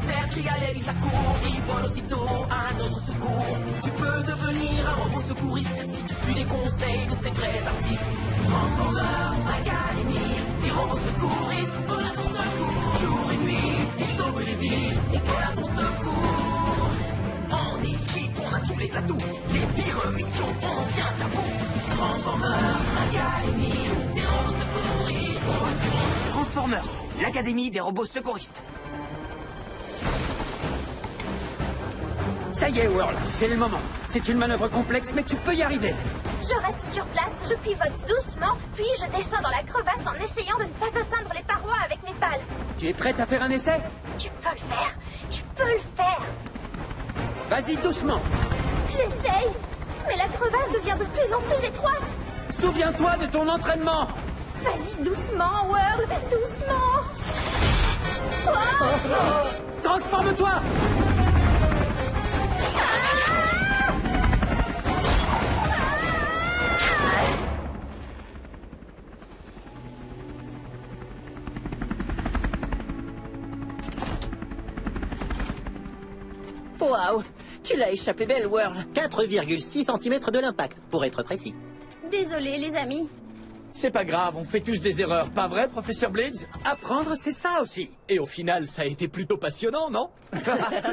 terre, qui galère, à court. Il vole aussitôt à un autre secours. Tu peux devenir un robot secouriste si tu suis les conseils de ces vrais artistes. Transformers Academy, des robots secouristes, volent à ton secours. Jour et nuit, ils sauvent les vies et volent à ton secours. En équipe, on a tous les atouts. Les pires missions, on vient à bout. Transformers Academy, des robots secouristes. Transformers, l'Académie des robots secouristes. Ça y est, Whirl, c'est le moment. C'est une manœuvre complexe, mais tu peux y arriver. Je reste sur place, je pivote doucement, puis je descends dans la crevasse en essayant de ne pas atteindre les parois avec mes balles. Tu es prête à faire un essai? Tu peux le faire, tu peux le faire. Vas-y, doucement. J'essaye, mais la crevasse devient de plus en plus étroite. Souviens-toi de ton entraînement. Vas-y doucement, Whirl, doucement. Oh Transforme-toi. Waouh, tu l'as échappé belle, Whirl. 4,6 cm de l'impact, pour être précis. Désolé, les amis. C'est pas grave, on fait tous des erreurs, pas vrai, professeur Blades? Apprendre, c'est ça aussi. Et au final, ça a été plutôt passionnant, non?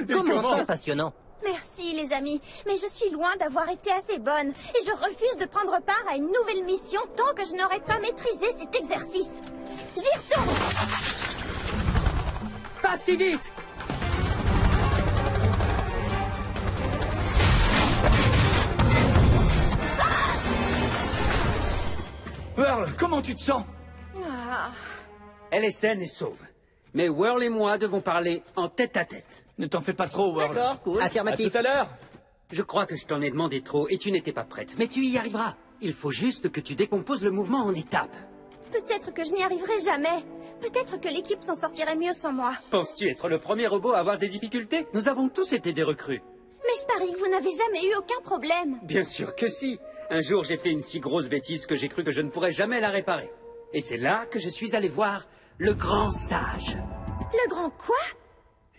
Comment ça, passionnant? Merci, les amis, mais je suis loin d'avoir été assez bonne. Et je refuse de prendre part à une nouvelle mission tant que je n'aurai pas maîtrisé cet exercice. J'y retourne. Pas si vite. Whirl, comment tu te sens? Ah. Elle est saine et sauve. Mais Whirl et moi devons parler en tête-à-tête. Ne t'en fais pas trop, Whirl. D'accord, cool. À Affirmatif. tout à l'heure. Je crois que je t'en ai demandé trop et tu n'étais pas prête. Mais tu y arriveras. Il faut juste que tu décomposes le mouvement en étapes. Peut-être que je n'y arriverai jamais. Peut-être que l'équipe s'en sortirait mieux sans moi. Penses-tu être le premier robot à avoir des difficultés? Nous avons tous été des recrues. Mais je parie que vous n'avez jamais eu aucun problème. Bien sûr que si. Un jour, j'ai fait une si grosse bêtise que j'ai cru que je ne pourrais jamais la réparer. Et c'est là que je suis allé voir le grand sage. Le grand quoi?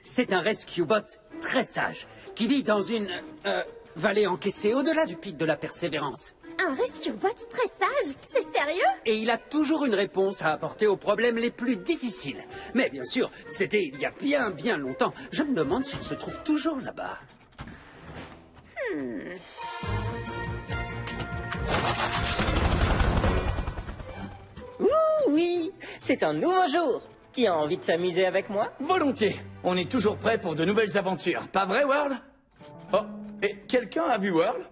C'est un rescue bot très sage qui vit dans une vallée encaissée au-delà du pic de la persévérance. Un rescue bot très sage? C'est sérieux? Et il a toujours une réponse à apporter aux problèmes les plus difficiles. Mais bien sûr, c'était il y a bien, bien longtemps. Je me demande s'il se trouve toujours là-bas. Ouh, oui, c'est un nouveau jour. Qui a envie de s'amuser avec moi? Volontiers. On est toujours prêt pour de nouvelles aventures. Pas vrai, Whirl? Oh, et quelqu'un a vu Whirl?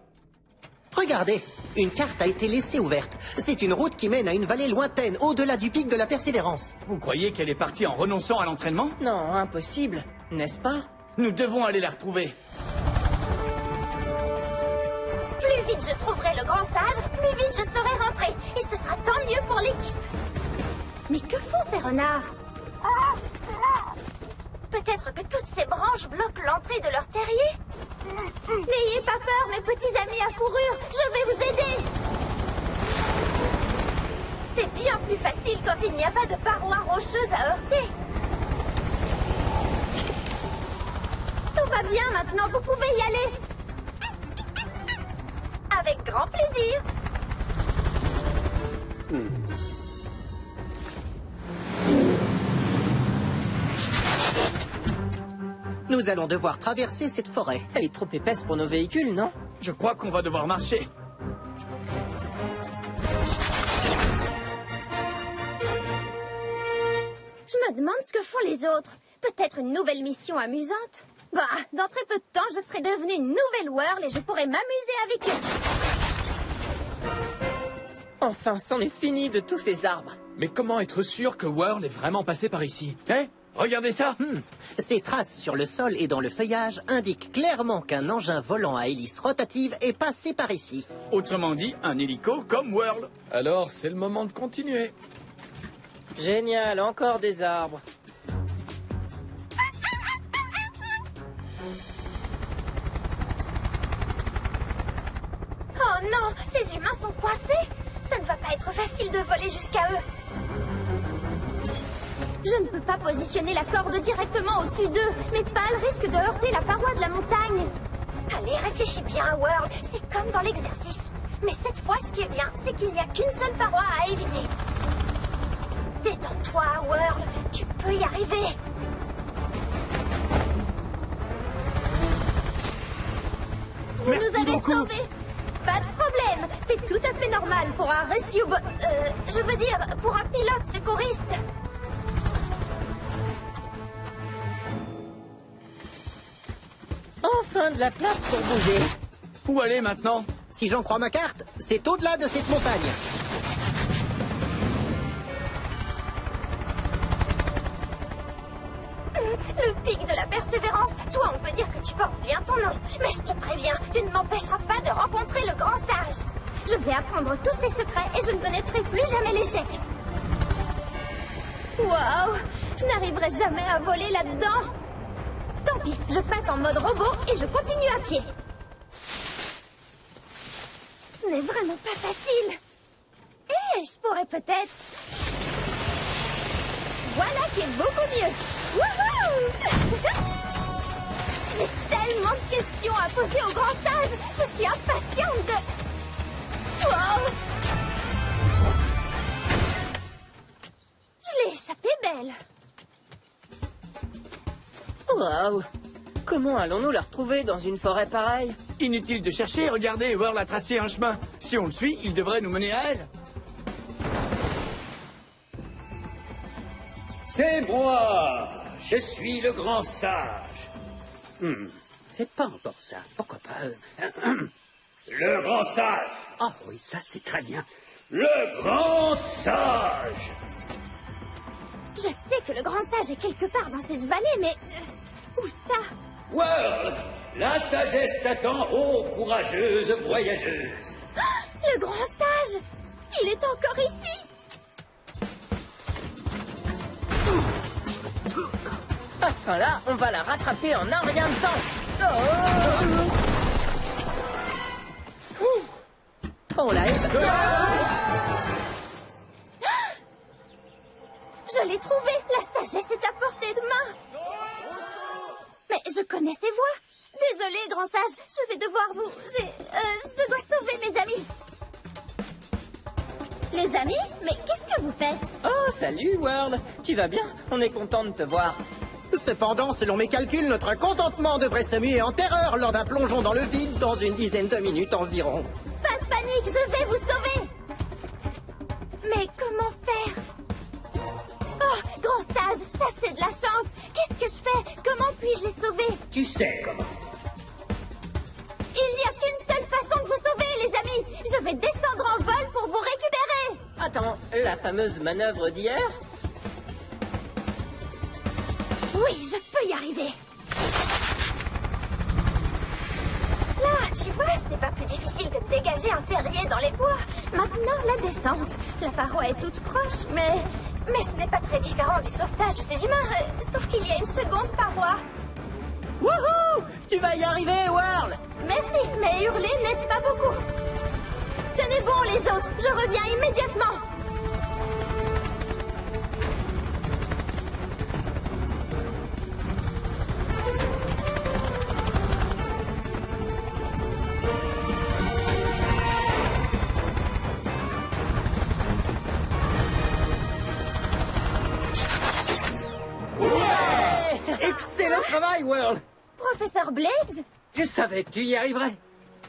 Regardez, une carte a été laissée ouverte. C'est une route qui mène à une vallée lointaine, au-delà du pic de la persévérance. Vous croyez qu'elle est partie en renonçant à l'entraînement? Non, impossible, n'est-ce pas? Nous devons aller la retrouver. Plus vite je trouverai le grand sage, plus vite je serai rentrée. Et ce sera tant mieux pour l'équipe. Mais que font ces renards? Peut-être que toutes ces branches bloquent l'entrée de leur terrier? N'ayez pas peur, mes petits amis à fourrure, je vais vous aider. C'est bien plus facile quand il n'y a pas de parois rocheuses à heurter. Tout va bien maintenant, vous pouvez y aller. Avec grand plaisir. Nous allons devoir traverser cette forêt. Elle est trop épaisse pour nos véhicules, non? Je crois qu'on va devoir marcher. Je me demande ce que font les autres. Peut-être une nouvelle mission amusante. Bah, dans très peu de temps, je serai devenue une nouvelle Whirl et je pourrai m'amuser avec eux. Enfin, c'en est fini de tous ces arbres. Mais comment être sûr que Whirl est vraiment passé par ici? Hé, regardez ça. Ces traces sur le sol et dans le feuillage indiquent clairement qu'un engin volant à hélice rotative est passé par ici. Autrement dit, un hélico comme Whirl. Alors, c'est le moment de continuer. Génial, encore des arbres. Oh non, ces humains sont coincés. Ça ne va pas être facile de voler jusqu'à eux. Je ne peux pas positionner la corde directement au-dessus d'eux, mais Pal risque de heurter la paroi de la montagne. Allez, réfléchis bien, Whirl. C'est comme dans l'exercice. Mais cette fois, ce qui est bien, c'est qu'il n'y a qu'une seule paroi à éviter. Détends-toi, Whirl. Tu peux y arriver. Vous Merci nous avez beaucoup. sauvés. Pas de problème. C'est tout à fait normal pour un je veux dire, pour un pilote secouriste. Enfin de la place pour bouger. Où aller maintenant? Si j'en crois ma carte, c'est au-delà de cette montagne. Le pic de la persévérance. Toi, on peut dire que tu portes bien ton nom. Mais je te préviens, tu ne m'empêcheras pas de rencontrer le grand sage. Je vais apprendre tous ses secrets et je ne connaîtrai plus jamais l'échec. Waouh! Je n'arriverai jamais à voler là-dedans. Tant pis, je passe en mode robot et je continue à pied. Ce n'est vraiment pas facile. Eh, je pourrais peut-être... Voilà qui est beaucoup mieux. Wouhou! J'ai tellement de questions à poser au grand sage. Je suis impatiente de... Wow! Je l'ai échappé belle. Waouh! Comment allons-nous la retrouver dans une forêt pareille? Inutile de chercher, regardez, Whirl a tracé un chemin. Si on le suit, il devrait nous mener à elle. C'est moi. Je suis le grand sage. C'est pas encore ça. Pourquoi pas Le grand sage. Ah oui, ça c'est très bien. Le grand sage. Je sais que le grand sage est quelque part dans cette vallée, mais... où ça? Whirl, la sagesse t'attend, ô courageuse voyageuse. Le grand sage! Il est encore ici! À ce temps-là, on va la rattraper en un rien de temps. On l'a échappé. Je l'ai trouvé! La sagesse est à portée de main! Mais je connais ces voix! Désolé, grand sage, je vais devoir vous... je dois sauver mes amis! Les amis? Mais qu'est-ce que vous faites? Oh, salut, Whirl. Tu vas bien? On est content de te voir. Cependant, selon mes calculs, notre contentement devrait se muer en terreur lors d'un plongeon dans le vide dans une dizaine de minutes environ. Pas de panique, je vais vous sauver! Mais comment faire? Oh, grand sage, ça c'est de la chance! Qu'est-ce que je fais? Comment puis-je les sauver? Tu sais comment. Il n'y a qu'une seule façon de vous sauver, les amis! Je vais descendre en vol pour vous récupérer! Attends, la fameuse manœuvre d'hier? Oui, je peux y arriver! Là, tu vois, c'était pas plus difficile que de dégager un terrier dans les bois. Maintenant, la descente. La paroi est toute proche, mais ce n'est pas très différent du sauvetage de ces humains, sauf qu'il y a une seconde paroi. Wouhou! Tu vas y arriver, Whirl! Merci, mais hurler n'aide pas beaucoup. Tenez bon, les autres, je reviens immédiatement. Excellent travail, Whirl. Professeur Blades? Je savais que tu y arriverais.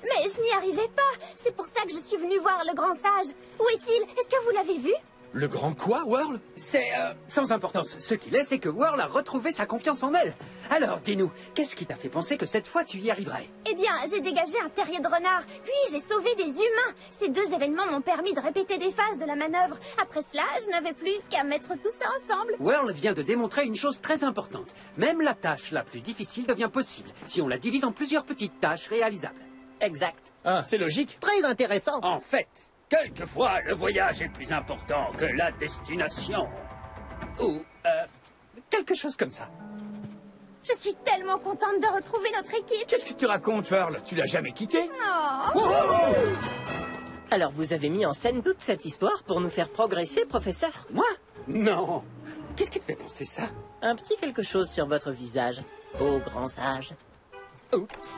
Mais je n'y arrivais pas. C'est pour ça que je suis venue voir le grand sage. Où est-il? Est-ce que vous l'avez vu? Le grand quoi, Whirl? C'est sans importance. Ce qu'il est, c'est que Whirl a retrouvé sa confiance en elle. Alors, dis-nous, qu'est-ce qui t'a fait penser que cette fois tu y arriverais? Eh bien, j'ai dégagé un terrier de renard, puis j'ai sauvé des humains. Ces deux événements m'ont permis de répéter des phases de la manœuvre. Après cela, je n'avais plus qu'à mettre tout ça ensemble. Whirl vient de démontrer une chose très importante. Même la tâche la plus difficile devient possible si on la divise en plusieurs petites tâches réalisables. Exact. Ah, c'est logique. Très intéressant. En fait, quelquefois, le voyage est plus important que la destination. Ou, quelque chose comme ça. Je suis tellement contente de retrouver notre équipe. Qu'est-ce que tu racontes, Whirl? Tu l'as jamais quitté? Oh. Alors vous avez mis en scène toute cette histoire pour nous faire progresser, professeur? Moi? Non. Qu'est-ce qui te fait penser ça? Un petit quelque chose sur votre visage, ô grand sage. Oups.